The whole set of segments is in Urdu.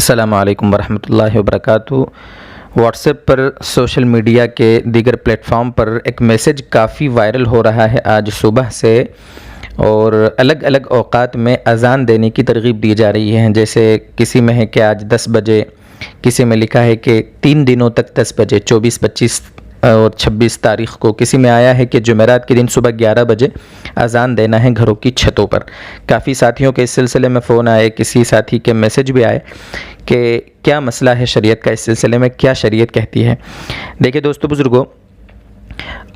السلام علیکم ورحمۃ اللہ وبرکاتہ۔ واٹس ایپ پر سوشل میڈیا کے دیگر پلیٹ فارم پر ایک میسیج کافی وائرل ہو رہا ہے آج صبح سے، اور الگ الگ اوقات میں اذان دینے کی ترغیب دی جا رہی ہے۔ جیسے کسی میں ہے کہ آج 10 بجے، کسی میں لکھا ہے کہ 3 دنوں تک 10 بجے 24، 25 اور 26 تاریخ کو، کسی میں آیا ہے کہ جمعرات کے دن صبح 11 بجے اذان دینا ہے گھروں کی چھتوں پر۔ کافی ساتھیوں کے اس سلسلے میں فون آئے، کسی ساتھی کے میسیج بھی آئے کہ کیا مسئلہ ہے شریعت کا، اس سلسلے میں کیا شریعت کہتی ہے۔ دیکھیں دوستو بزرگوں،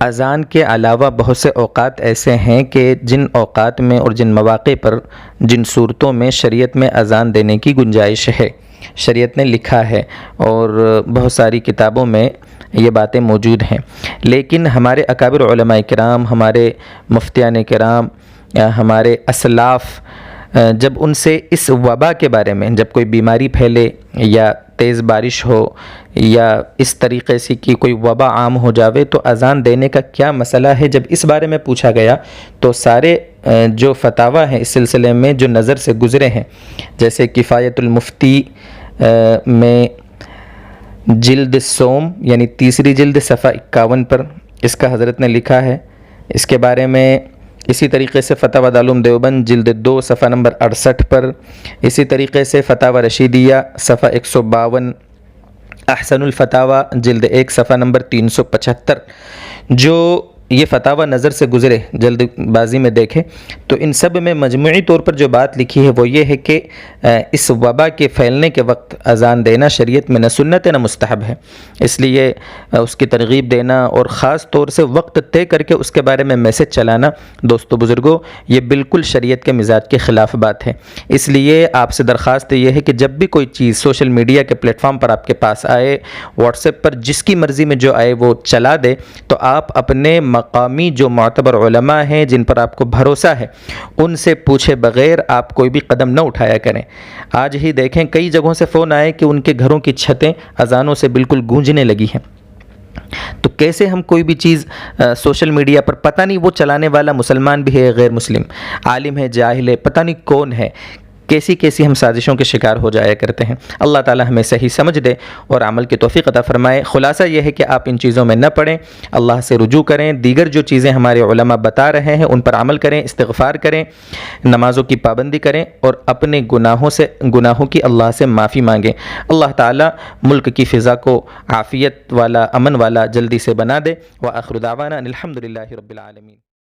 اذان کے علاوہ بہت سے اوقات ایسے ہیں کہ جن اوقات میں اور جن مواقع پر، جن صورتوں میں شریعت میں اذان دینے کی گنجائش ہے، شریعت نے لکھا ہے، اور بہت ساری کتابوں میں یہ باتیں موجود ہیں۔ لیکن ہمارے اکابر علماء کرام، ہمارے مفتیان کرام، ہمارے اسلاف، جب ان سے اس وبا کے بارے میں، جب کوئی بیماری پھیلے یا تیز بارش ہو یا اس طریقے سے کہ کوئی وبا عام ہو جاوے تو اذان دینے کا کیا مسئلہ ہے، جب اس بارے میں پوچھا گیا تو سارے جو فتاوی ہیں اس سلسلے میں جو نظر سے گزرے ہیں، جیسے کفایت المفتی میں جلد سوم یعنی تیسری جلد صفحہ 51 پر اس کا حضرت نے لکھا ہے۔ اس کے بارے میں اسی طریقے سے فتاوی دارالعلوم دیوبند جلد 2 صفحہ نمبر 68 پر، اسی طریقے سے فتاوی رشیدیہ صفحہ 152، احسن الفتاوی جلد 1 صفحہ نمبر 375، جو یہ فتاوی نظر سے گزرے، جلد بازی میں دیکھیں تو ان سب میں مجموعی طور پر جو بات لکھی ہے وہ یہ ہے کہ اس وبا کے پھیلنے کے وقت اذان دینا شریعت میں نہ سنت ہے نہ مستحب ہے۔ اس لیے اس کی ترغیب دینا اور خاص طور سے وقت طے کر کے اس کے بارے میں میسیج چلانا، دوستو بزرگوں، یہ بالکل شریعت کے مزاج کے خلاف بات ہے۔ اس لیے آپ سے درخواست یہ ہے کہ جب بھی کوئی چیز سوشل میڈیا کے پلیٹ فارم پر آپ کے پاس آئے، واٹس ایپ پر جس کی مرضی میں جو آئے وہ چلا دے، تو آپ اپنے مقامی جو معتبر علماء ہیں جن پر آپ کو بھروسہ ہے، ان سے پوچھے بغیر آپ کوئی بھی قدم نہ اٹھایا کریں۔ آج ہی دیکھیں کئی جگہوں سے فون آئے کہ ان کے گھروں کی چھتیں اذانوں سے بالکل گونجنے لگی ہیں۔ تو کیسے ہم کوئی بھی چیز سوشل میڈیا پر، پتہ نہیں وہ چلانے والا مسلمان بھی ہے غیر مسلم، عالم ہے جاہل ہے، پتہ نہیں کون ہے، کیسی کیسی ہم سازشوں کے شکار ہو جایا کرتے ہیں۔ اللہ تعالی ہمیں صحیح سمجھ دے اور عمل کی توفیق عطا فرمائے۔ خلاصہ یہ ہے کہ آپ ان چیزوں میں نہ پڑیں، اللہ سے رجوع کریں، دیگر جو چیزیں ہمارے علماء بتا رہے ہیں ان پر عمل کریں، استغفار کریں، نمازوں کی پابندی کریں اور اپنے گناہوں کی اللہ سے معافی مانگیں۔ اللہ تعالی ملک کی فضا کو عافیت والا، امن والا جلدی سے بنا دے۔ وآخر دعوانا ان الحمد للہ رب العالمین۔